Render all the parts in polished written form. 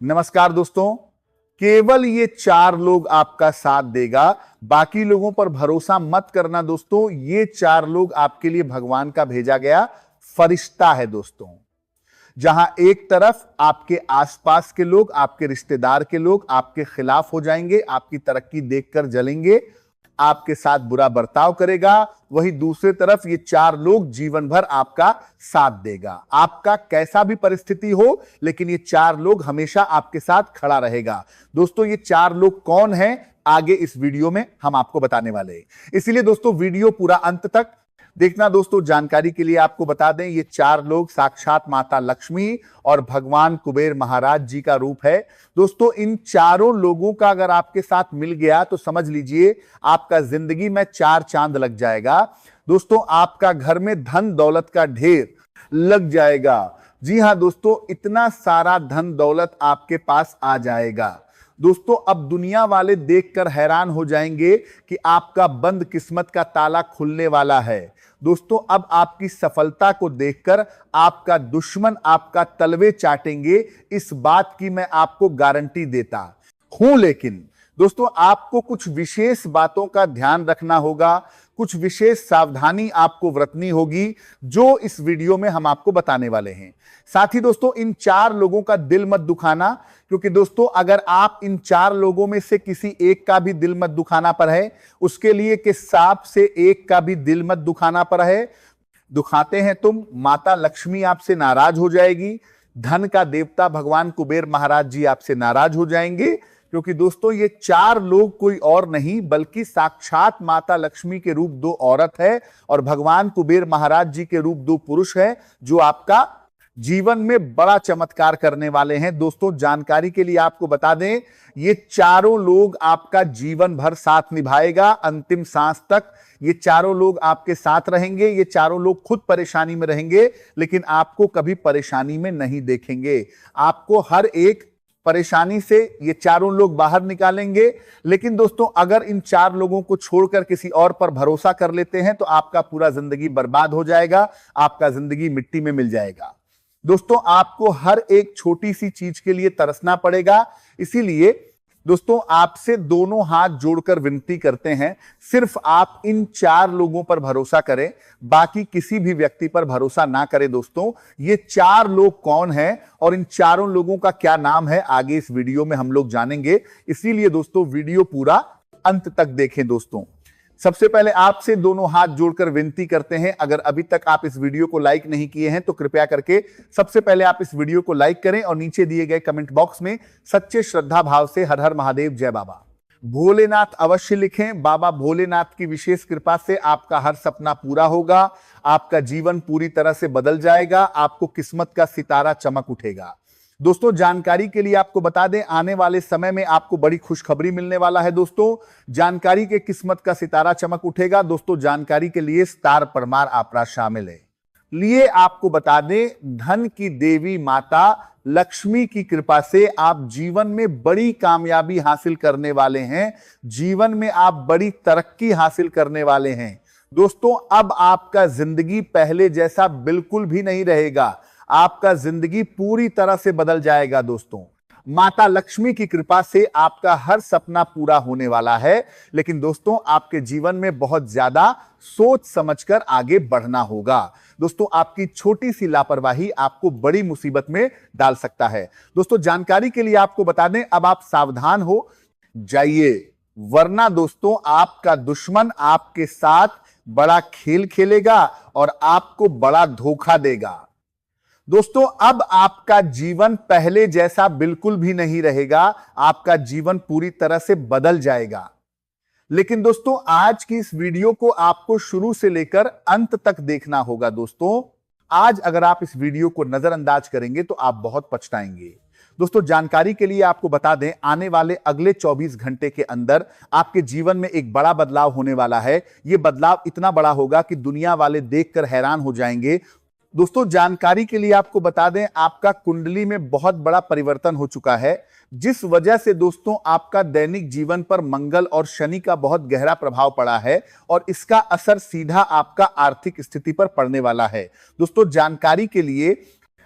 नमस्कार दोस्तों। केवल ये 4 लोग आपका साथ देगा, बाकी लोगों पर भरोसा मत करना दोस्तों। ये 4 लोग आपके लिए भगवान का भेजा गया फरिश्ता है दोस्तों। जहां एक तरफ आपके आसपास के लोग, आपके रिश्तेदार के लोग आपके खिलाफ हो जाएंगे, आपकी तरक्की देखकर जलेंगे, आपके साथ बुरा बर्ताव करेगा, वही दूसरी तरफ ये 4 लोग जीवन भर आपका साथ देगा। आपका कैसा भी परिस्थिति हो, लेकिन ये 4 लोग हमेशा आपके साथ खड़ा रहेगा। दोस्तों ये 4 लोग कौन हैं, आगे इस वीडियो में हम आपको बताने वाले हैं, इसलिए दोस्तों वीडियो पूरा अंत तक देखना। दोस्तों जानकारी के लिए आपको बता दें, ये 4 लोग साक्षात माता लक्ष्मी और भगवान कुबेर महाराज जी का रूप है। दोस्तों इन चारों लोगों का अगर आपके साथ मिल गया तो समझ लीजिए आपका जिंदगी में 4 चांद लग जाएगा। दोस्तों आपका घर में धन दौलत का ढेर लग जाएगा। जी हां दोस्तों, इतना सारा धन दौलत आपके पास आ जाएगा। दोस्तों अब दुनिया वाले देखकर हैरान हो जाएंगे कि आपका बंद किस्मत का ताला खुलने वाला है। दोस्तों अब आपकी सफलता को देखकर आपका दुश्मन आपका तलवे चाटेंगे, इस बात की मैं आपको गारंटी देता हूं। लेकिन दोस्तों आपको कुछ विशेष बातों का ध्यान रखना होगा, कुछ विशेष सावधानी आपको बरतनी होगी, जो इस वीडियो में हम आपको बताने वाले हैं। साथ ही दोस्तों इन 4 लोगों का दिल मत दुखाना, क्योंकि दोस्तों अगर आप इन 4 लोगों में से किसी एक का भी दिल मत दुखाना पर है, उसके लिए कि सांप से एक का भी दिल मत दुखाना पर है, दुखाते हैं तुम, माता लक्ष्मी आपसे नाराज हो जाएगी, धन का देवता भगवान कुबेर महाराज जी आपसे नाराज हो जाएंगे। क्योंकि दोस्तों ये 4 लोग कोई और नहीं बल्कि साक्षात माता लक्ष्मी के रूप 2 औरत है और भगवान कुबेर महाराज जी के रूप 2 पुरुष है, जो आपका जीवन में बड़ा चमत्कार करने वाले हैं। दोस्तों जानकारी के लिए आपको बता दें, ये चारों लोग आपका जीवन भर साथ निभाएगा, अंतिम सांस तक ये चारों लोग आपके साथ रहेंगे। ये चारों लोग खुद परेशानी में रहेंगे, लेकिन आपको कभी परेशानी में नहीं देखेंगे। आपको हर एक परेशानी से ये चारों लोग बाहर निकालेंगे। लेकिन दोस्तों अगर इन 4 लोगों को छोड़कर किसी और पर भरोसा कर लेते हैं तो आपका पूरा जिंदगी बर्बाद हो जाएगा, आपका जिंदगी मिट्टी में मिल जाएगा। दोस्तों आपको हर एक छोटी सी चीज के लिए तरसना पड़ेगा। इसीलिए दोस्तों आपसे दोनों हाथ जोड़कर विनती करते हैं, सिर्फ आप इन 4 लोगों पर भरोसा करें, बाकी किसी भी व्यक्ति पर भरोसा ना करें। दोस्तों ये 4 लोग कौन हैं और इन चारों लोगों का क्या नाम है, आगे इस वीडियो में हम लोग जानेंगे। इसीलिए दोस्तों वीडियो पूरा अंत तक देखें। दोस्तों सबसे पहले आपसे दोनों हाथ जोड़कर विनती करते हैं, अगर अभी तक आप इस वीडियो को लाइक नहीं किए हैं तो कृपया करके सबसे पहले आप इस वीडियो को लाइक करें और नीचे दिए गए कमेंट बॉक्स में सच्चे श्रद्धा भाव से हर हर महादेव जय बाबा भोलेनाथ अवश्य लिखें। बाबा भोलेनाथ की विशेष कृपा से आपका हर सपना पूरा होगा, आपका जीवन पूरी तरह से बदल जाएगा, आपको किस्मत का सितारा चमक उठेगा। दोस्तों जानकारी के लिए आपको बता दें, आने वाले समय में आपको बड़ी खुशखबरी मिलने वाला है। दोस्तों जानकारी के किस्मत का सितारा चमक उठेगा। दोस्तों जानकारी के लिए स्टार परमार आपरा शामिल है। लिए आपको बता दें, धन की देवी माता लक्ष्मी की कृपा से आप जीवन में बड़ी कामयाबी हासिल करने वाले हैं, जीवन में आप बड़ी तरक्की हासिल करने वाले हैं। दोस्तों अब आपका जिंदगी पहले जैसा बिल्कुल भी नहीं रहेगा, आपका जिंदगी पूरी तरह से बदल जाएगा। दोस्तों माता लक्ष्मी की कृपा से आपका हर सपना पूरा होने वाला है, लेकिन दोस्तों आपके जीवन में बहुत ज्यादा सोच समझकर आगे बढ़ना होगा। दोस्तों आपकी छोटी सी लापरवाही आपको बड़ी मुसीबत में डाल सकता है। दोस्तों जानकारी के लिए आपको बता दें, अब आप सावधान हो जाइए, वरना दोस्तों आपका दुश्मन आपके साथ बड़ा खेल खेलेगा और आपको बड़ा धोखा देगा। दोस्तों अब आपका जीवन पहले जैसा बिल्कुल भी नहीं रहेगा, आपका जीवन पूरी तरह से बदल जाएगा। लेकिन दोस्तों आज की इस वीडियो को आपको शुरू से लेकर अंत तक देखना होगा। दोस्तों आज अगर आप इस वीडियो को नजरअंदाज करेंगे तो आप बहुत पछताएंगे। दोस्तों जानकारी के लिए आपको बता दें, आने वाले अगले 24 घंटे के अंदर आपके जीवन में एक बड़ा बदलाव होने वाला है। यह बदलाव इतना बड़ा होगा कि दुनिया वाले देखकर हैरान हो जाएंगे। दोस्तों जानकारी के लिए आपको बता दें, आपका कुंडली में बहुत बड़ा परिवर्तन हो चुका है, जिस वजह से दोस्तों आपका दैनिक जीवन पर मंगल और शनि का बहुत गहरा प्रभाव पड़ा है और इसका असर सीधा आपका आर्थिक स्थिति पर पड़ने वाला है। दोस्तों जानकारी के लिए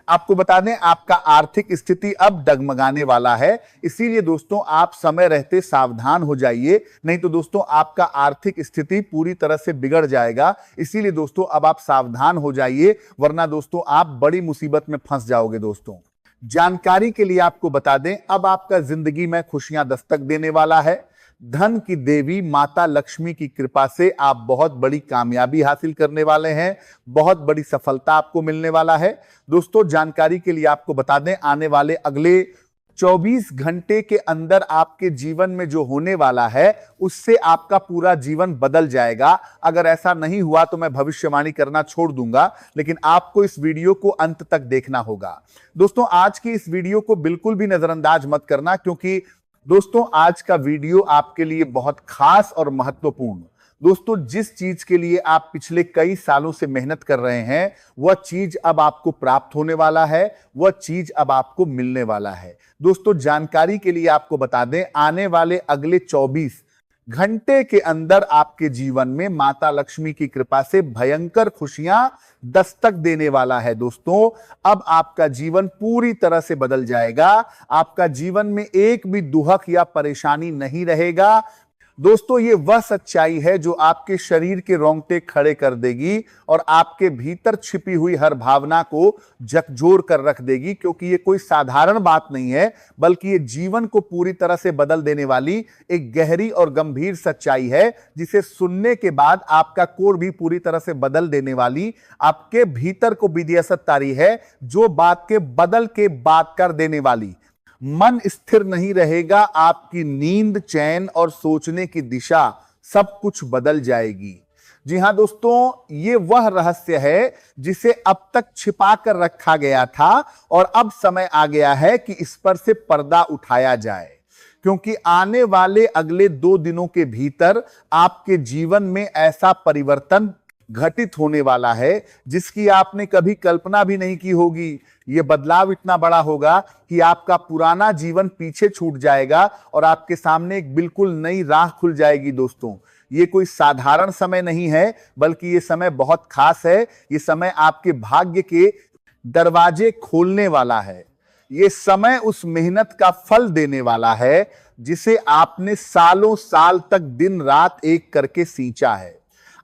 आपको बता दें आपका आर्थिक स्थिति अब डगमगाने वाला है, इसीलिए दोस्तों आप समय रहते सावधान हो जाइए, नहीं तो दोस्तों आपका आर्थिक स्थिति पूरी तरह से बिगड़ जाएगा। इसीलिए दोस्तों अब आप सावधान हो जाइए, वरना दोस्तों आप बड़ी मुसीबत में फंस जाओगे। दोस्तों जानकारी के लिए आपको बता दें अब आपका जिंदगी में खुशियां दस्तक देने वाला है। धन की देवी माता लक्ष्मी की कृपा से आप बहुत बड़ी कामयाबी हासिल करने वाले हैं, बहुत बड़ी सफलता आपको मिलने वाला है। दोस्तों जानकारी के लिए आपको बता दें आने वाले अगले 24 घंटे के अंदर आपके जीवन में जो होने वाला है उससे आपका पूरा जीवन बदल जाएगा। अगर ऐसा नहीं हुआ तो मैं भविष्यवाणी करना छोड़ दूंगा, लेकिन आपको इस वीडियो को अंत तक देखना होगा। दोस्तों आज की इस वीडियो को बिल्कुल भी नजरअंदाज मत करना, क्योंकि दोस्तों आज का वीडियो आपके लिए बहुत खास और महत्वपूर्ण। दोस्तों जिस चीज के लिए आप पिछले कई सालों से मेहनत कर रहे हैं वह चीज अब आपको प्राप्त होने वाला है, वह चीज अब आपको मिलने वाला है। दोस्तों जानकारी के लिए आपको बता दें आने वाले अगले 24 घंटे के अंदर आपके जीवन में माता लक्ष्मी की कृपा से भयंकर खुशियां दस्तक देने वाला है। दोस्तों अब आपका जीवन पूरी तरह से बदल जाएगा, आपका जीवन में एक भी दुहक या परेशानी नहीं रहेगा। दोस्तों ये वह सच्चाई है जो आपके शरीर के रोंगटे खड़े कर देगी और आपके भीतर छिपी हुई हर भावना को झकझोर कर रख देगी, क्योंकि ये कोई साधारण बात नहीं है, बल्कि ये जीवन को पूरी तरह से बदल देने वाली एक गहरी और गंभीर सच्चाई है, जिसे सुनने के बाद आपका कोर भी पूरी तरह से बदल देने वाली, आपके भीतर को बिदियसत तारी है जो बात के बदल के बात कर देने वाली। मन स्थिर नहीं रहेगा, आपकी नींद, चैन और सोचने की दिशा सब कुछ बदल जाएगी। जी हां दोस्तों ये वह रहस्य है जिसे अब तक छिपा कर रखा गया था और अब समय आ गया है कि इस पर से पर्दा उठाया जाए, क्योंकि आने वाले अगले 2 दिनों के भीतर आपके जीवन में ऐसा परिवर्तन घटित होने वाला है जिसकी आपने कभी कल्पना भी नहीं की होगी। यह बदलाव इतना बड़ा होगा कि आपका पुराना जीवन पीछे छूट जाएगा और आपके सामने एक बिल्कुल नई राह खुल जाएगी। दोस्तों ये कोई साधारण समय नहीं है, बल्कि ये समय बहुत खास है। ये समय आपके भाग्य के दरवाजे खोलने वाला है। ये समय उस मेहनत का फल देने वाला है जिसे आपने सालों साल तक दिन रात एक करके सींचा है।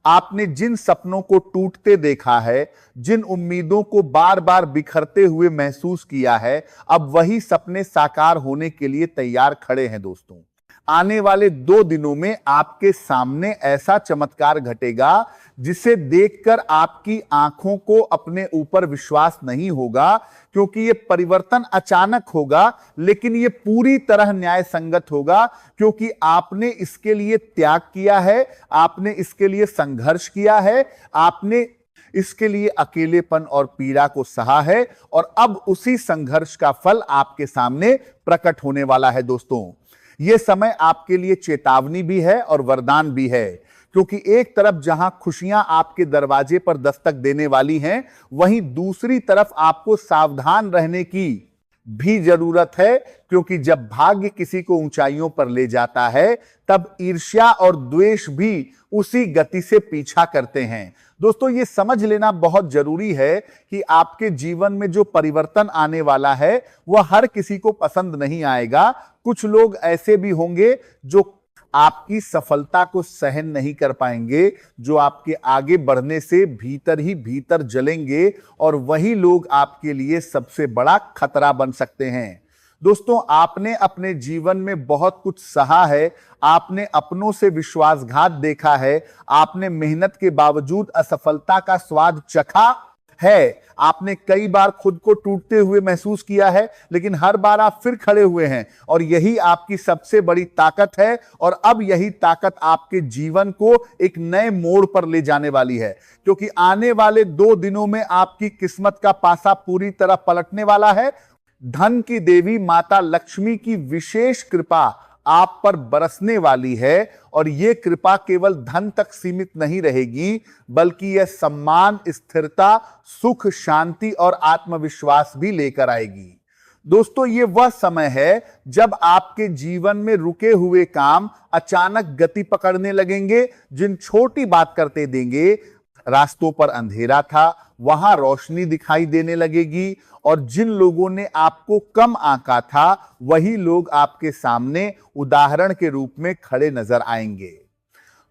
आपने जिन सपनों को टूटते देखा है, जिन उम्मीदों को बार बार बिखरते हुए महसूस किया है, अब वही सपने साकार होने के लिए तैयार खड़े हैं। दोस्तों आने वाले 2 दिनों में आपके सामने ऐसा चमत्कार घटेगा जिसे देखकर आपकी आंखों को अपने ऊपर विश्वास नहीं होगा, क्योंकि ये परिवर्तन अचानक होगा, लेकिन ये पूरी तरह न्याय संगत होगा, क्योंकि आपने इसके लिए त्याग किया है, आपने इसके लिए संघर्ष किया है, आपने इसके लिए अकेलेपन और पीड़ा को सहा है और अब उसी संघर्ष का फल आपके सामने प्रकट होने वाला है। दोस्तों यह समय आपके लिए चेतावनी भी है और वरदान भी है, क्योंकि एक तरफ जहां खुशियां आपके दरवाजे पर दस्तक देने वाली हैं, वहीं दूसरी तरफ आपको सावधान रहने की भी जरूरत है, क्योंकि जब भाग्य किसी को ऊंचाइयों पर ले जाता है तब ईर्ष्या और द्वेष भी उसी गति से पीछा करते हैं। दोस्तों ये समझ लेना बहुत जरूरी है कि आपके जीवन में जो परिवर्तन आने वाला है वह हर किसी को पसंद नहीं आएगा। कुछ लोग ऐसे भी होंगे जो आपकी सफलता को सहन नहीं कर पाएंगे, जो आपके आगे बढ़ने से भीतर ही भीतर जलेंगे, और वही लोग आपके लिए सबसे बड़ा खतरा बन सकते हैं। दोस्तों आपने अपने जीवन में बहुत कुछ सहा है, आपने अपनों से विश्वासघात देखा है, आपने मेहनत के बावजूद असफलता का स्वाद चखा है, आपने कई बार खुद को टूटते हुए महसूस किया है, लेकिन हर बार आप फिर खड़े हुए हैं, और यही आपकी सबसे बड़ी ताकत है। और अब यही ताकत आपके जीवन को एक नए मोड़ पर ले जाने वाली है, क्योंकि आने वाले 2 दिनों में आपकी किस्मत का पासा पूरी तरह पलटने वाला है। धन की देवी माता लक्ष्मी की विशेष कृपा आप पर बरसने वाली है, और यह कृपा केवल धन तक सीमित नहीं रहेगी, बल्कि यह सम्मान, स्थिरता, सुख, शांति और आत्मविश्वास भी लेकर आएगी। दोस्तों ये वह समय है जब आपके जीवन में रुके हुए काम अचानक गति पकड़ने लगेंगे। जिन छोटी बात करते देंगे, रास्तों पर अंधेरा था वहां रोशनी दिखाई देने लगेगी और जिन लोगों ने आपको कम आंका था वही लोग आपके सामने उदाहरण के रूप में खड़े नजर आएंगे।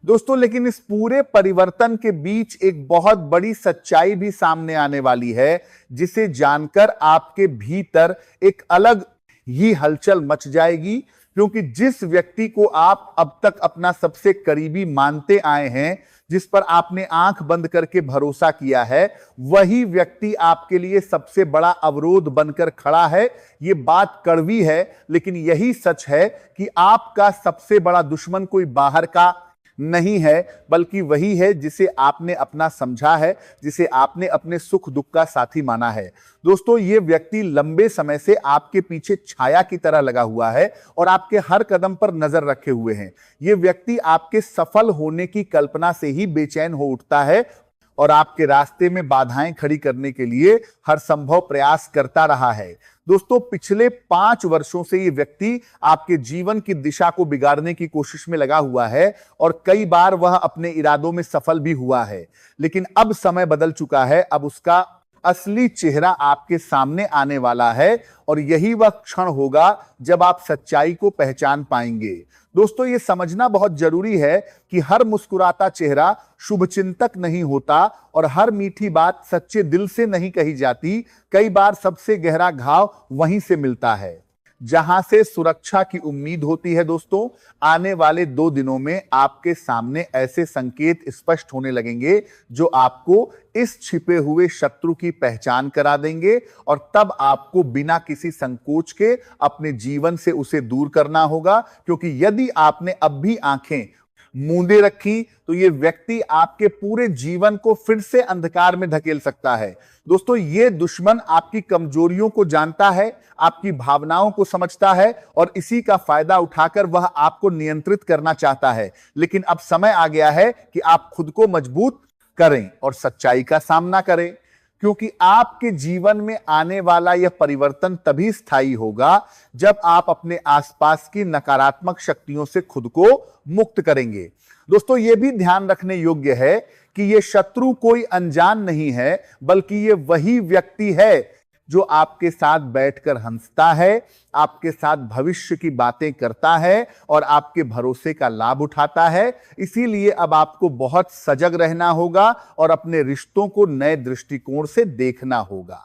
दोस्तों, लेकिन इस पूरे परिवर्तन के बीच एक बहुत बड़ी सच्चाई भी सामने आने वाली है, जिसे जानकर आपके भीतर एक अलग ही हलचल मच जाएगी। क्योंकि जिस व्यक्ति को आप अब तक अपना सबसे करीबी मानते आए हैं, जिस पर आपने आंख बंद करके भरोसा किया है, वही व्यक्ति आपके लिए सबसे बड़ा अवरोध बनकर खड़ा है। ये बात कड़वी है, लेकिन यही सच है कि आपका सबसे बड़ा दुश्मन कोई बाहर का नहीं है, बल्कि वही है जिसे आपने अपना समझा है, जिसे आपने अपने सुख दुख का साथी माना है। दोस्तों, ये व्यक्ति लंबे समय से आपके पीछे छाया की तरह लगा हुआ है और आपके हर कदम पर नजर रखे हुए हैं। ये व्यक्ति आपके सफल होने की कल्पना से ही बेचैन हो उठता है और आपके रास्ते में बाधाएं खड़ी करने के लिए हर संभव प्रयास करता रहा है। दोस्तों, पिछले 5 वर्षों से ये व्यक्ति आपके जीवन की दिशा को बिगाड़ने की कोशिश में लगा हुआ है और कई बार वह अपने इरादों में सफल भी हुआ है। लेकिन अब समय बदल चुका है, अब उसका असली चेहरा आपके सामने आने वाला है और यही वह क्षण होगा जब आप सच्चाई को पहचान पाएंगे। दोस्तों, ये समझना बहुत जरूरी है कि हर मुस्कुराता चेहरा शुभचिंतक नहीं होता और हर मीठी बात सच्चे दिल से नहीं कही जाती। कई बार सबसे गहरा घाव वहीं से मिलता है जहां से सुरक्षा की उम्मीद होती है। दोस्तों, आने वाले 2 दिनों में आपके सामने ऐसे संकेत स्पष्ट होने लगेंगे जो आपको इस छिपे हुए शत्रु की पहचान करा देंगे और तब आपको बिना किसी संकोच के अपने जीवन से उसे दूर करना होगा। क्योंकि यदि आपने अब भी आंखें मूंदे रखी तो ये व्यक्ति आपके पूरे जीवन को फिर से अंधकार में धकेल सकता है। दोस्तों, ये दुश्मन आपकी कमजोरियों को जानता है, आपकी भावनाओं को समझता है और इसी का फायदा उठाकर वह आपको नियंत्रित करना चाहता है। लेकिन अब समय आ गया है कि आप खुद को मजबूत करें और सच्चाई का सामना करें, क्योंकि आपके जीवन में आने वाला यह परिवर्तन तभी स्थायी होगा जब आप अपने आसपास की नकारात्मक शक्तियों से खुद को मुक्त करेंगे। दोस्तों, यह भी ध्यान रखने योग्य है कि यह शत्रु कोई अनजान नहीं है, बल्कि यह वही व्यक्ति है जो आपके साथ बैठकर हंसता है, आपके साथ भविष्य की बातें करता है और आपके भरोसे का लाभ उठाता है। इसीलिए अब आपको बहुत सजग रहना होगा और अपने रिश्तों को नए दृष्टिकोण से देखना होगा।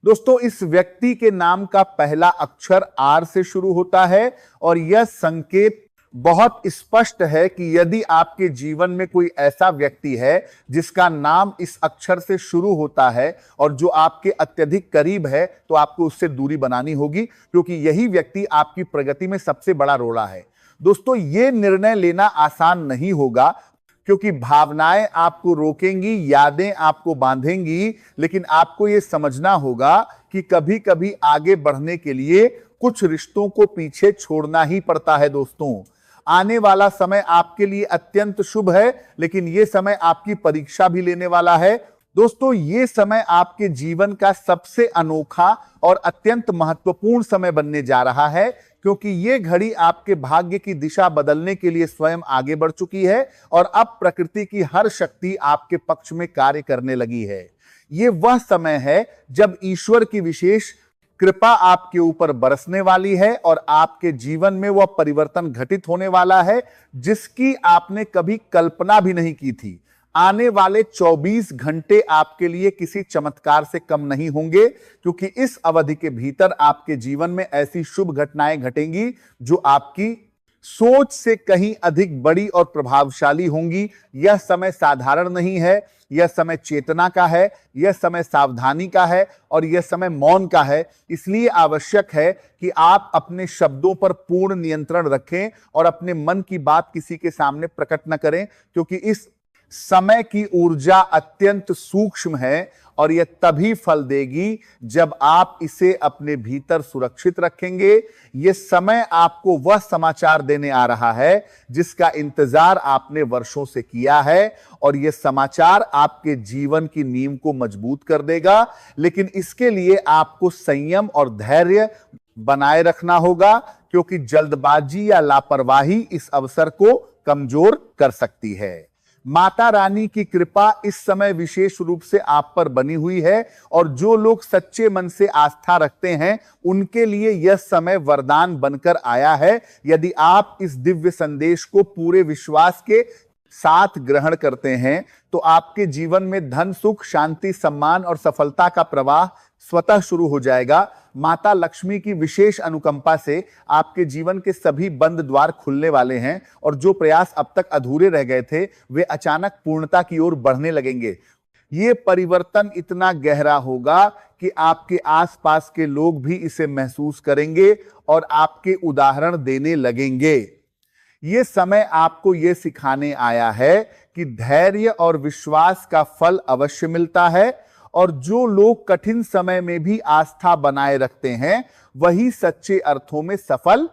दोस्तों, इस व्यक्ति के नाम का पहला अक्षर आर से शुरू होता है और यह संकेत बहुत स्पष्ट है कि यदि आपके जीवन में कोई ऐसा व्यक्ति है जिसका नाम इस अक्षर से शुरू होता है और जो आपके अत्यधिक करीब है, तो आपको उससे दूरी बनानी होगी, क्योंकि यही व्यक्ति आपकी प्रगति में सबसे बड़ा रोड़ा है। दोस्तों, ये निर्णय लेना आसान नहीं होगा, क्योंकि भावनाएं आपको रोकेंगी, यादें आपको बांधेंगी, लेकिन आपको यह समझना होगा कि कभी कभी आगे बढ़ने के लिए कुछ रिश्तों को पीछे छोड़ना ही पड़ता है। दोस्तों, आने वाला समय आपके लिए अत्यंत शुभ है, लेकिन यह समय आपकी परीक्षा भी लेने वाला है। दोस्तों, यह समय आपके जीवन का सबसे अनोखा और अत्यंत महत्वपूर्ण समय बनने जा रहा है, क्योंकि यह घड़ी आपके भाग्य की दिशा बदलने के लिए स्वयं आगे बढ़ चुकी है और अब प्रकृति की हर शक्ति आपके पक्ष में कार्य करने लगी है। यह वह समय है जब ईश्वर की विशेष कृपा आपके ऊपर बरसने वाली है और आपके जीवन में वह परिवर्तन घटित होने वाला है जिसकी आपने कभी कल्पना भी नहीं की थी। आने वाले 24 घंटे आपके लिए किसी चमत्कार से कम नहीं होंगे, क्योंकि इस अवधि के भीतर आपके जीवन में ऐसी शुभ घटनाएं घटेंगी जो आपकी सोच से कहीं अधिक बड़ी और प्रभावशाली होंगी। यह समय साधारण नहीं है, यह समय चेतना का है, यह समय सावधानी का है और यह समय मौन का है। इसलिए आवश्यक है कि आप अपने शब्दों पर पूर्ण नियंत्रण रखें और अपने मन की बात किसी के सामने प्रकट न करें, क्योंकि इस समय की ऊर्जा अत्यंत सूक्ष्म है और यह तभी फल देगी जब आप इसे अपने भीतर सुरक्षित रखेंगे। यह समय आपको वह समाचार देने आ रहा है जिसका इंतजार आपने वर्षों से किया है और यह समाचार आपके जीवन की नींव को मजबूत कर देगा। लेकिन इसके लिए आपको संयम और धैर्य बनाए रखना होगा, क्योंकि जल्दबाजी या लापरवाही इस अवसर को कमजोर कर सकती है। माता रानी की कृपा इस समय विशेष रूप से आप पर बनी हुई है और जो लोग सच्चे मन से आस्था रखते हैं उनके लिए यह समय वरदान बनकर आया है। यदि आप इस दिव्य संदेश को पूरे विश्वास के साथ ग्रहण करते हैं तो आपके जीवन में धन, सुख, शांति, सम्मान और सफलता का प्रवाह स्वतः शुरू हो जाएगा। माता लक्ष्मी की विशेष अनुकंपा से आपके जीवन के सभी बंद द्वार खुलने वाले हैं और जो प्रयास अब तक अधूरे रह गए थे वे अचानक पूर्णता की ओर बढ़ने लगेंगे। ये परिवर्तन इतना गहरा होगा कि आपके आसपास के लोग भी इसे महसूस करेंगे और आपके उदाहरण देने लगेंगे। ये समय आपको ये सिखाने आया है कि धैर्य और विश्वास का फल अवश्य मिलता है और जो लोग कठिन समय में भी आस्था बनाए रखते हैं वही सच्चे अर्थों में सफल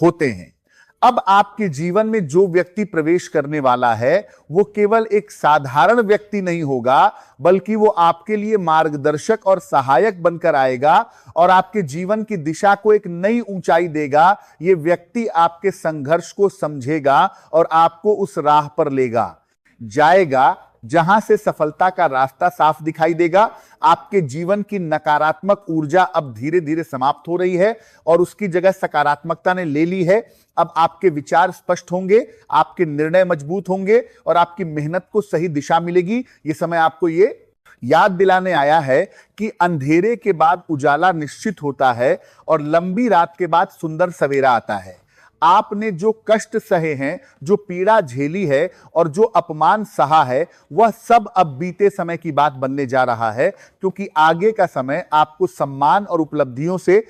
होते हैं। अब आपके जीवन में जो व्यक्ति प्रवेश करने वाला है वो केवल एक साधारण व्यक्ति नहीं होगा, बल्कि वो आपके लिए मार्गदर्शक और सहायक बनकर आएगा और आपके जीवन की दिशा को एक नई ऊंचाई देगा। ये व्यक्ति आपके संघर्ष को समझेगा और आपको उस राह पर लेगा जाएगा जहां से सफलता का रास्ता साफ दिखाई देगा। आपके जीवन की नकारात्मक ऊर्जा अब धीरे धीरे समाप्त हो रही है और उसकी जगह सकारात्मकता ने ले ली है। अब आपके विचार स्पष्ट होंगे, आपके निर्णय मजबूत होंगे और आपकी मेहनत को सही दिशा मिलेगी। ये समय आपको ये याद दिलाने आया है कि अंधेरे के बाद उजाला निश्चित होता है और लंबी रात के बाद सुंदर सवेरा आता है। आपने जो कष्ट सहे हैं, जो पीड़ा झेली है और जो अपमान सहा है, वह सब अब बीते समय की बात बनने जा रहा है, क्योंकि आगे का समय आपको सम्मान और उपलब्धियों से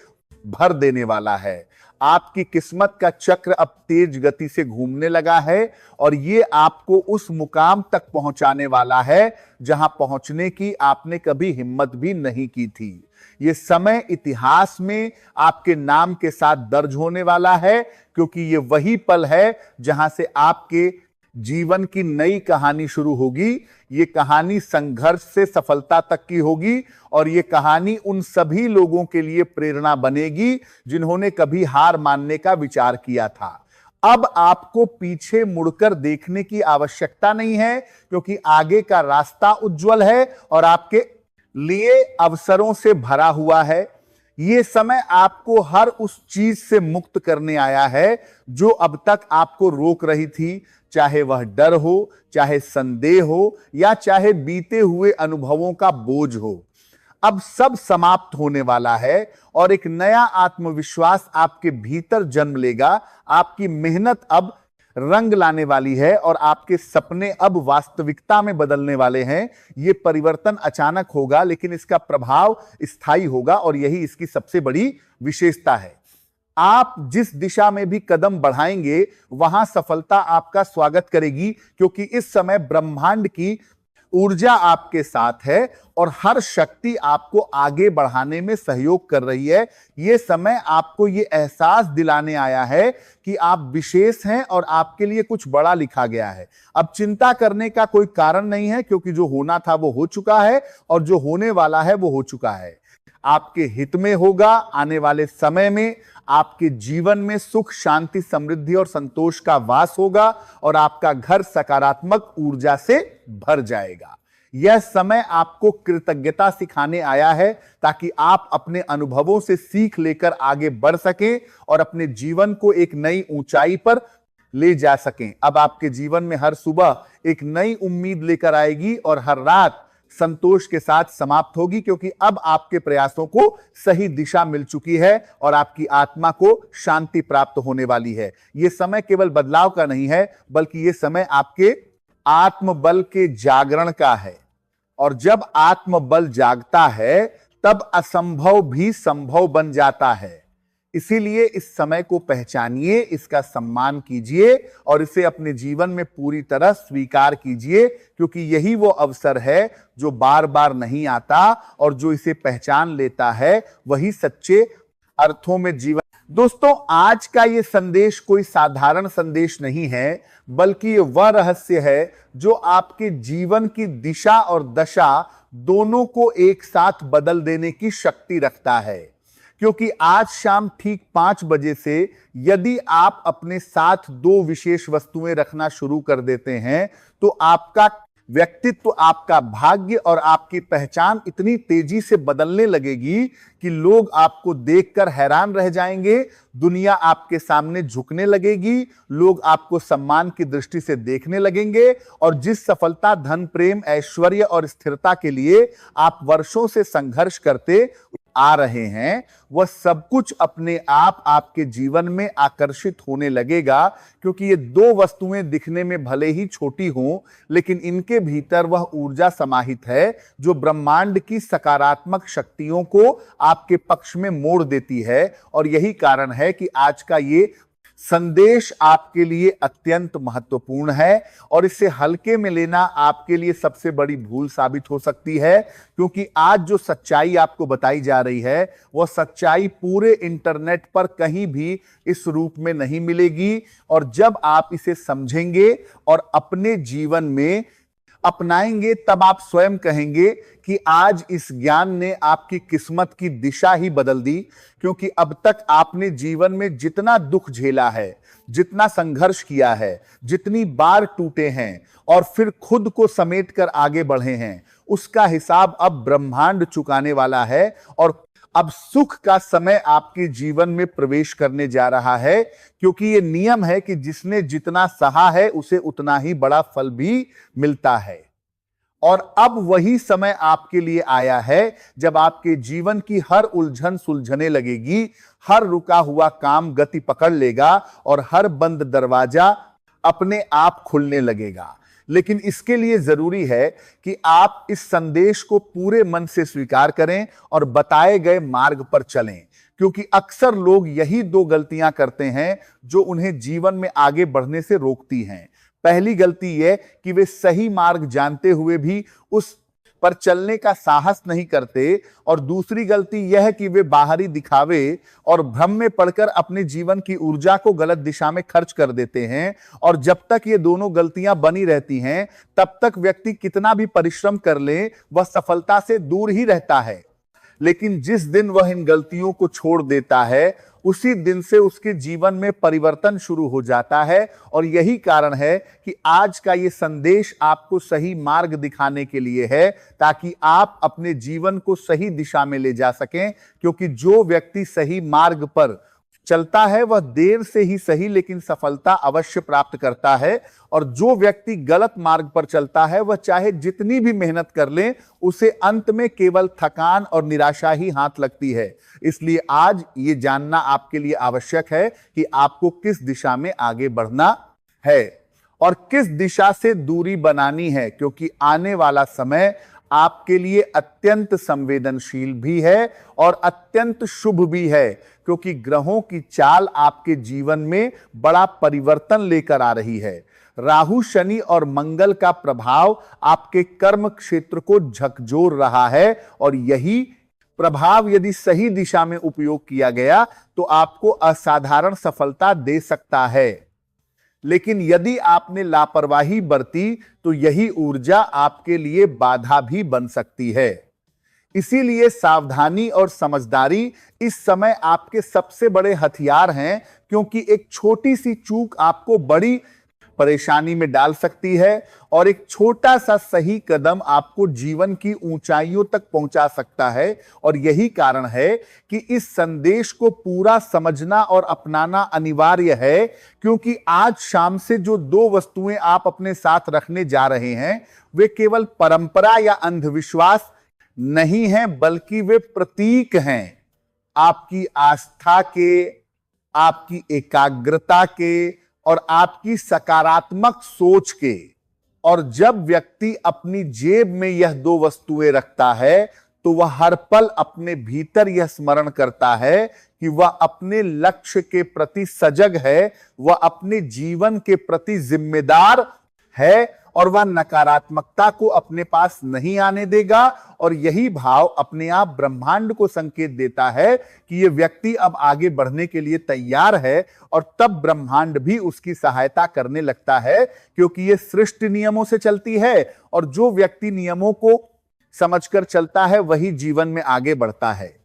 भर देने वाला है। आपकी किस्मत का चक्र अब तेज गति से घूमने लगा है और ये आपको उस मुकाम तक पहुंचाने वाला है जहां पहुंचने की आपने कभी हिम्मत भी नहीं की थी। ये समय इतिहास में आपके नाम के साथ दर्ज होने वाला है, क्योंकि ये वही पल है जहां से आपके जीवन की नई कहानी शुरू होगी। ये कहानी संघर्ष से सफलता तक की होगी और ये कहानी उन सभी लोगों के लिए प्रेरणा बनेगी जिन्होंने कभी हार मानने का विचार किया था। अब आपको पीछे मुड़कर देखने की आवश्यकता नहीं है, क्योंकि आगे का रास्ता उज्जवल है और आपके लिए अवसरों से भरा हुआ है। ये समय आपको हर उस चीज से मुक्त करने आया है जो अब तक आपको रोक रही थी, चाहे वह डर हो, चाहे संदेह हो या चाहे बीते हुए अनुभवों का बोझ हो। अब सब समाप्त होने वाला है और एक नया आत्मविश्वास आपके भीतर जन्म लेगा। आपकी मेहनत अब रंग लाने वाली है और आपके सपने अब वास्तविकता में बदलने वाले हैं। यह परिवर्तन अचानक होगा, लेकिन इसका प्रभाव स्थायी होगा और यही इसकी सबसे बड़ी विशेषता है। आप जिस दिशा में भी कदम बढ़ाएंगे वहां सफलता आपका स्वागत करेगी, क्योंकि इस समय ब्रह्मांड की ऊर्जा आपके साथ है और हर शक्ति आपको आगे बढ़ाने में सहयोग कर रही है। यह समय आपको यह एहसास दिलाने आया है कि आप विशेष हैं और आपके लिए कुछ बड़ा लिखा गया है। अब चिंता करने का कोई कारण नहीं है, क्योंकि जो होना था वो हो चुका है और जो होने वाला है वो हो चुका है। आपके हित में होगा। आने वाले समय में आपके जीवन में सुख, शांति, समृद्धि और संतोष का वास होगा और आपका घर सकारात्मक ऊर्जा से भर जाएगा। यह समय आपको कृतज्ञता सिखाने आया है ताकि आप अपने अनुभवों से सीख लेकर आगे बढ़ सकें और अपने जीवन को एक नई ऊंचाई पर ले जा सकें। अब आपके जीवन में हर सुबह एक नई उम्मीद लेकर आएगी और हर रात संतोष के साथ समाप्त होगी, क्योंकि अब आपके प्रयासों को सही दिशा मिल चुकी है और आपकी आत्मा को शांति प्राप्त होने वाली है। यह समय केवल बदलाव का नहीं है, बल्कि यह समय आपके आत्मबल के जागरण का है। और जब आत्मबल जागता है तब असंभव भी संभव बन जाता है। इसीलिए इस समय को पहचानिए, इसका सम्मान कीजिए और इसे अपने जीवन में पूरी तरह स्वीकार कीजिए, क्योंकि यही वो अवसर है जो बार बार नहीं आता और जो इसे पहचान लेता है वही सच्चे अर्थों में जीवन। दोस्तों, आज का ये संदेश कोई साधारण संदेश नहीं है, बल्कि ये वह रहस्य है जो आपके जीवन की दिशा और दशा दोनों को एक साथ बदल देने की शक्ति रखता है। क्योंकि आज शाम ठीक 5 बजे से यदि आप अपने साथ 2 विशेष वस्तुएं रखना शुरू कर देते हैं तो आपका व्यक्तित्व, आपका भाग्य और आपकी पहचान इतनी तेजी से बदलने लगेगी कि लोग आपको देखकर हैरान रह जाएंगे, दुनिया आपके सामने झुकने लगेगी, लोग आपको सम्मान की दृष्टि से देखने लगेंगे और जिस सफलता, धन, प्रेम, ऐश्वर्य और स्थिरता के लिए आप वर्षों से संघर्ष करते आ रहे हैं, वह सब कुछ अपने आप आपके जीवन में आकर्षित होने लगेगा। क्योंकि ये 2 वस्तुएं दिखने में भले ही छोटी हों, लेकिन इनके भीतर वह ऊर्जा समाहित है जो ब्रह्मांड की सकारात्मक शक्तियों को आपके पक्ष में मोड़ देती है। और यही कारण है कि आज का ये संदेश आपके लिए अत्यंत महत्वपूर्ण है और इसे हल्के में लेना आपके लिए सबसे बड़ी भूल साबित हो सकती है। क्योंकि आज जो सच्चाई आपको बताई जा रही है वह सच्चाई पूरे इंटरनेट पर कहीं भी इस रूप में नहीं मिलेगी। और जब आप इसे समझेंगे और अपने जीवन में अपनाएंगे तब आप स्वयं कहेंगे कि आज इस ज्ञान ने आपकी किस्मत की दिशा ही बदल दी। क्योंकि अब तक आपने जीवन में जितना दुख झेला है, जितना संघर्ष किया है, जितनी बार टूटे हैं और फिर खुद को समेटकर आगे बढ़े हैं, उसका हिसाब अब ब्रह्मांड चुकाने वाला है। और अब सुख का समय आपके जीवन में प्रवेश करने जा रहा है। क्योंकि यह नियम है कि जिसने जितना सहा है उसे उतना ही बड़ा फल भी मिलता है। और अब वही समय आपके लिए आया है जब आपके जीवन की हर उलझन सुलझने लगेगी, हर रुका हुआ काम गति पकड़ लेगा और हर बंद दरवाजा अपने आप खुलने लगेगा। लेकिन इसके लिए जरूरी है कि आप इस संदेश को पूरे मन से स्वीकार करें और बताए गए मार्ग पर चलें। क्योंकि अक्सर लोग यही 2 गलतियां करते हैं जो उन्हें जीवन में आगे बढ़ने से रोकती हैं। पहली गलती यह कि वे सही मार्ग जानते हुए भी उस पर चलने का साहस नहीं करते और दूसरी गलती यह है कि वे बाहरी दिखावे और भ्रम में पड़कर अपने जीवन की ऊर्जा को गलत दिशा में खर्च कर देते हैं। और जब तक ये दोनों गलतियां बनी रहती हैं तब तक व्यक्ति कितना भी परिश्रम कर ले वह सफलता से दूर ही रहता है। लेकिन जिस दिन वह इन गलतियों को छोड़ देता है उसी दिन से उसके जीवन में परिवर्तन शुरू हो जाता है। और यही कारण है कि आज का ये संदेश आपको सही मार्ग दिखाने के लिए है ताकि आप अपने जीवन को सही दिशा में ले जा सकें। क्योंकि जो व्यक्ति सही मार्ग पर चलता है वह देर से ही सही लेकिन सफलता अवश्य प्राप्त करता है। और जो व्यक्ति गलत मार्ग पर चलता है वह चाहे जितनी भी मेहनत कर ले उसे अंत में केवल थकान और निराशा ही हाथ लगती है। इसलिए आज ये जानना आपके लिए आवश्यक है कि आपको किस दिशा में आगे बढ़ना है और किस दिशा से दूरी बनानी है। क्योंकि आने वाला समय आपके लिए अत्यंत संवेदनशील भी है और अत्यंत शुभ भी है। क्योंकि ग्रहों की चाल आपके जीवन में बड़ा परिवर्तन लेकर आ रही है। राहु, शनि और मंगल का प्रभाव आपके कर्म क्षेत्र को झकझोर रहा है और यही प्रभाव यदि सही दिशा में उपयोग किया गया तो आपको असाधारण सफलता दे सकता है। लेकिन यदि आपने लापरवाही बरती तो यही ऊर्जा आपके लिए बाधा भी बन सकती है। इसीलिए सावधानी और समझदारी इस समय आपके सबसे बड़े हथियार हैं। क्योंकि एक छोटी सी चूक आपको बड़ी परेशानी में डाल सकती है और एक छोटा सा सही कदम आपको जीवन की ऊंचाइयों तक पहुंचा सकता है। और यही कारण है कि इस संदेश को पूरा समझना और अपनाना अनिवार्य है। क्योंकि आज शाम से जो 2 वस्तुएं आप अपने साथ रखने जा रहे हैं वे केवल परंपरा या अंधविश्वास नहीं हैं बल्कि वे प्रतीक हैं आपकी आस्था के, आपकी एकाग्रता के और आपकी सकारात्मक सोच के। और जब व्यक्ति अपनी जेब में यह 2 वस्तुएं रखता है तो वह हर पल अपने भीतर यह स्मरण करता है कि वह अपने लक्ष्य के प्रति सजग है, वह अपने जीवन के प्रति जिम्मेदार है और वह नकारात्मकता को अपने पास नहीं आने देगा। और यही भाव अपने आप ब्रह्मांड को संकेत देता है कि यह व्यक्ति अब आगे बढ़ने के लिए तैयार है। और तब ब्रह्मांड भी उसकी सहायता करने लगता है क्योंकि यह सृष्टि नियमों से चलती है और जो व्यक्ति नियमों को समझकर चलता है वही जीवन में आगे बढ़ता है।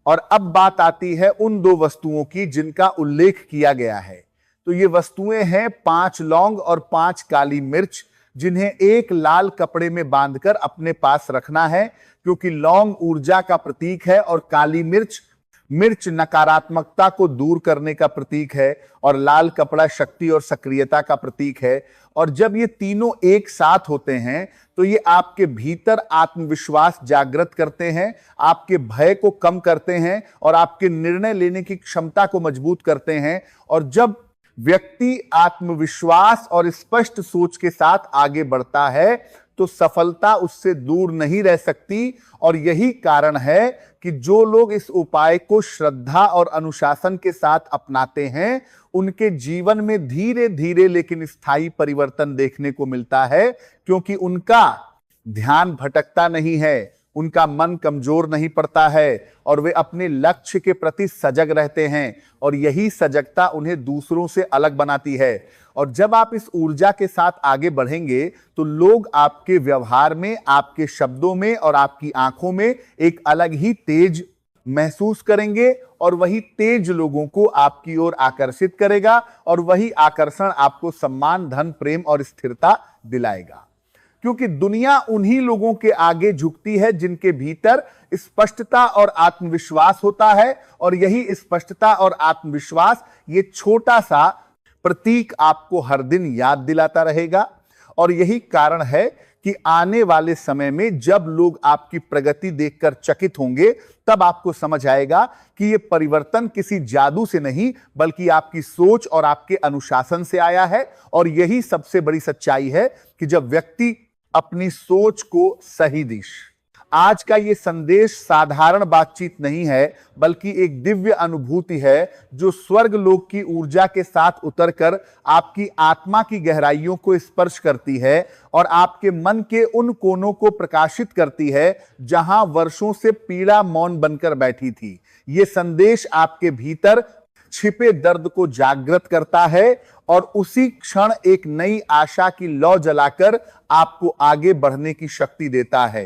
और अब बात आती है उन दो वस्तुओं की जिनका उल्लेख किया गया है। तो ये वस्तुएं हैं 5 लौंग और 5 काली मिर्च, जिन्हें एक लाल कपड़े में बांधकर अपने पास रखना है, क्योंकि लौंग ऊर्जा का प्रतीक है और काली मिर्च नकारात्मकता को दूर करने का प्रतीक है और लाल कपड़ा शक्ति और सक्रियता का प्रतीक है। और जब ये तीनों एक साथ होते हैं तो ये आपके भीतर आत्मविश्वास जागृत करते हैं, आपके भय को कम करते हैं और आपके निर्णय लेने की क्षमता को मजबूत करते हैं। और जब व्यक्ति आत्मविश्वास और स्पष्ट सोच के साथ आगे बढ़ता है तो सफलता उससे दूर नहीं रह सकती। और यही कारण है कि जो लोग इस उपाय को श्रद्धा और अनुशासन के साथ अपनाते हैं उनके जीवन में धीरे धीरे लेकिन स्थायी परिवर्तन देखने को मिलता है, क्योंकि उनका ध्यान भटकता नहीं है, उनका मन कमजोर नहीं पड़ता है और वे अपने लक्ष्य के प्रति सजग रहते हैं। और यही सजगता उन्हें दूसरों से अलग बनाती है। और जब आप इस ऊर्जा के साथ आगे बढ़ेंगे तो लोग आपके व्यवहार में, आपके शब्दों में और आपकी आंखों में एक अलग ही तेज महसूस करेंगे और वही तेज लोगों को आपकी ओर आकर्षित करेगा और वही आकर्षण आपको सम्मान, धन, प्रेम और स्थिरता दिलाएगा। क्योंकि दुनिया उन्हीं लोगों के आगे झुकती है जिनके भीतर स्पष्टता और आत्मविश्वास होता है। और यही स्पष्टता और आत्मविश्वास, ये छोटा सा प्रतीक आपको हर दिन याद दिलाता रहेगा। और यही कारण है कि आने वाले समय में जब लोग आपकी प्रगति देखकर चकित होंगे तब आपको समझ आएगा कि यह परिवर्तन किसी जादू से नहीं बल्कि आपकी सोच और आपके अनुशासन से आया है। और यही सबसे बड़ी सच्चाई है कि जब व्यक्ति अपनी सोच को सही दिश। आज का ये संदेश साधारण बातचीत नहीं है बल्कि एक दिव्य अनुभूति है जो स्वर्ग लोक की ऊर्जा के साथ उतरकर आपकी आत्मा की गहराइयों को स्पर्श करती है और आपके मन के उन कोनों को प्रकाशित करती है जहां वर्षों से पीड़ा मौन बनकर बैठी थी। ये संदेश आपके भीतर छिपे दर्द को जागृत करता है और उसी क्षण एक नई आशा की लौ जलाकर आपको आगे बढ़ने की शक्ति देता है।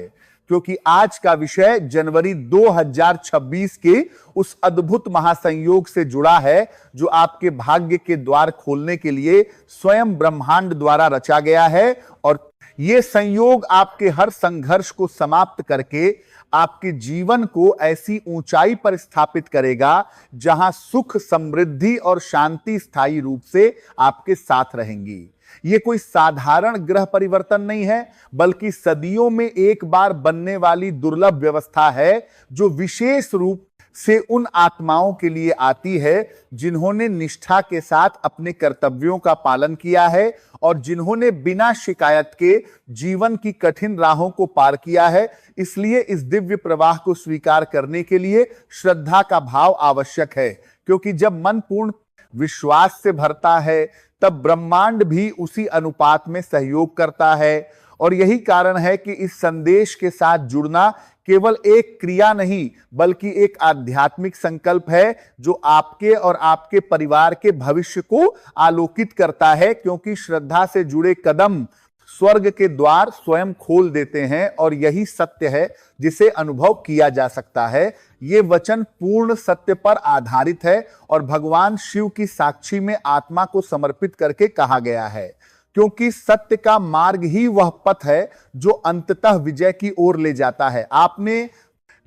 क्योंकि आज का विषय जनवरी 2026 के उस अद्भुत महासंयोग से जुड़ा है जो आपके भाग्य के द्वार खोलने के लिए स्वयं ब्रह्मांड द्वारा रचा गया है। और यह संयोग आपके हर संघर्ष को समाप्त करके आपके जीवन को ऐसी ऊंचाई पर स्थापित करेगा जहां सुख, समृद्धि और शांति स्थायी रूप से आपके साथ रहेंगी। ये कोई साधारण ग्रह परिवर्तन नहीं है बल्कि सदियों में एक बार बनने वाली दुर्लभ व्यवस्था है जो विशेष रूप से उन आत्माओं के लिए आती है जिन्होंने निष्ठा के साथ अपने कर्तव्यों का पालन किया है और जिन्होंने बिना शिकायत के जीवन की कठिन राहों को पार किया है। इसलिए इस दिव्य प्रवाह को स्वीकार करने के लिए श्रद्धा का भाव आवश्यक है, क्योंकि जब मन पूर्ण विश्वास से भरता है तब ब्रह्मांड भी उसी अनुपात में सहयोग करता है। और यही कारण है कि इस संदेश के साथ जुड़ना केवल एक क्रिया नहीं बल्कि एक आध्यात्मिक संकल्प है जो आपके और आपके परिवार के भविष्य को आलोकित करता है, क्योंकि श्रद्धा से जुड़े कदम स्वर्ग के द्वार स्वयं खोल देते हैं। और यही सत्य है जिसे अनुभव किया जा सकता है। ये वचन पूर्ण सत्य पर आधारित है और भगवान शिव की साक्षी में आत्मा को समर्पित करके कहा गया है, क्योंकि सत्य का मार्ग ही वह पथ है जो अंततः विजय की ओर ले जाता है। आपने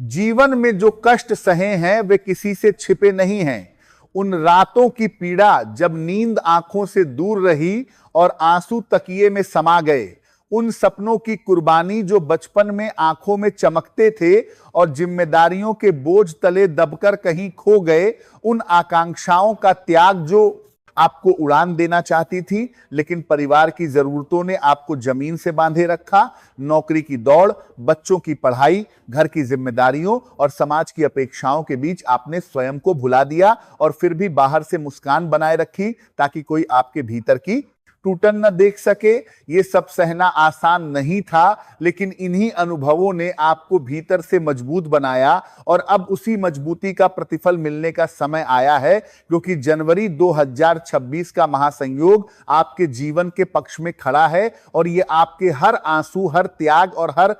जीवन में जो कष्ट सहे हैं वे किसी से छिपे नहीं हैं। उन रातों की पीड़ा जब नींद आंखों से दूर रही और आंसू तकिए में समा गए, उन सपनों की कुर्बानी जो बचपन में आंखों में चमकते थे और जिम्मेदारियों के बोझ तले दबकर कहीं खो गए, उन आकांक्षाओं का त्याग जो आपको उड़ान देना चाहती थी लेकिन परिवार की जरूरतों ने आपको जमीन से बांधे रखा। नौकरी की दौड़, बच्चों की पढ़ाई, घर की जिम्मेदारियों और समाज की अपेक्षाओं के बीच आपने स्वयं को भुला दिया और फिर भी बाहर से मुस्कान बनाए रखी ताकि कोई आपके भीतर की टूटन न देख सके। ये सब सहना आसान नहीं था, लेकिन इन्हीं अनुभवों ने आपको भीतर से मजबूत बनाया और अब उसी मजबूती का प्रतिफल मिलने का समय आया है, क्योंकि जनवरी 2026 का महासंयोग आपके जीवन के पक्ष में खड़ा है और ये आपके हर आंसू, हर त्याग और हर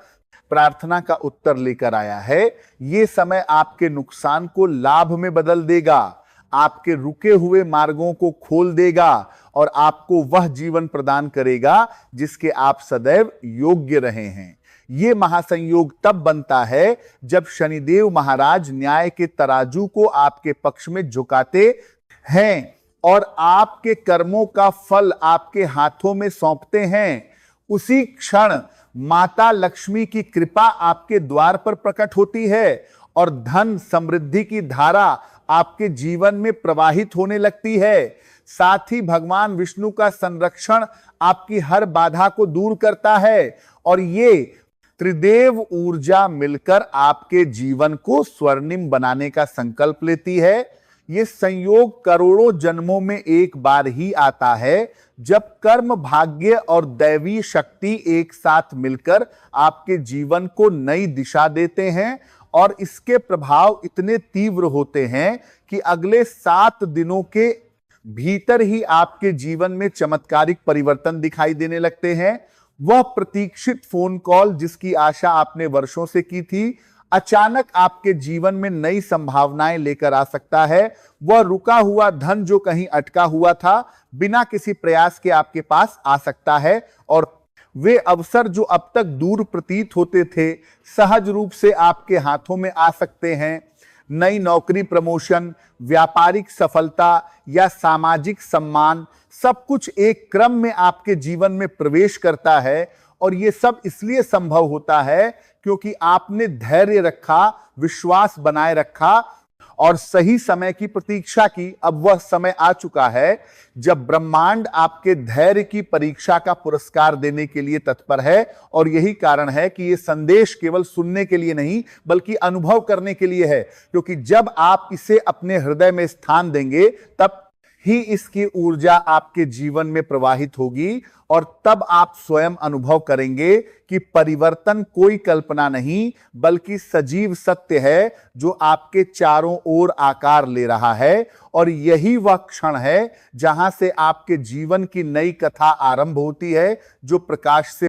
प्रार्थना का उत्तर लेकर आया है। ये समय आपके नुकसान को लाभ में बदल देगा, आपके रुके हुए मार्गों को खोल देगा और आपको वह जीवन प्रदान करेगा जिसके आप सदैव योग्य रहे हैं। ये महासंयोग तब बनता है जब शनिदेव महाराज न्याय के तराजू को आपके पक्ष में झुकाते हैं और आपके कर्मों का फल आपके हाथों में सौंपते हैं। उसी क्षण माता लक्ष्मी की कृपा आपके द्वार पर प्रकट होती है और धन समृद्धि की धारा आपके जीवन में प्रवाहित होने लगती है। साथ ही भगवान विष्णु का संरक्षण आपकी हर बाधा को दूर करता है और ये त्रिदेव ऊर्जा मिलकर आपके जीवन को स्वर्णिम बनाने का संकल्प लेती है। ये संयोग करोड़ों जन्मों में एक बार ही आता है जब कर्म, भाग्य और दैवी शक्ति एक साथ मिलकर आपके जीवन को नई दिशा देते हैं और इसके प्रभाव इतने तीव्र होते हैं कि अगले 7 दिनों के भीतर ही आपके जीवन में चमत्कारिक परिवर्तन दिखाई देने लगते हैं। वह प्रतीक्षित फोन कॉल जिसकी आशा आपने वर्षों से की थी, अचानक आपके जीवन में नई संभावनाएं लेकर आ सकता है। वह रुका हुआ धन जो कहीं अटका हुआ था, बिना किसी प्रयास के आपके पास आ सकता है और वे अवसर जो अब तक दूर प्रतीत होते थे, सहज रूप से आपके हाथों में आ सकते हैं। नई नौकरी, प्रमोशन, व्यापारिक सफलता या सामाजिक सम्मान, सब कुछ एक क्रम में आपके जीवन में प्रवेश करता है और यह सब इसलिए संभव होता है क्योंकि आपने धैर्य रखा, विश्वास बनाए रखा और सही समय की प्रतीक्षा की। अब वह समय आ चुका है जब ब्रह्मांड आपके धैर्य की परीक्षा का पुरस्कार देने के लिए तत्पर है और यही कारण है कि यह संदेश केवल सुनने के लिए नहीं बल्कि अनुभव करने के लिए है, क्योंकि जब आप इसे अपने हृदय में स्थान देंगे तब ही इसकी ऊर्जा आपके जीवन में प्रवाहित होगी और तब आप स्वयं अनुभव करेंगे कि परिवर्तन कोई कल्पना नहीं बल्कि सजीव सत्य है जो आपके चारों ओर आकार ले रहा है। और यही वह क्षण है जहां से आपके जीवन की नई कथा आरंभ होती है जो प्रकाश से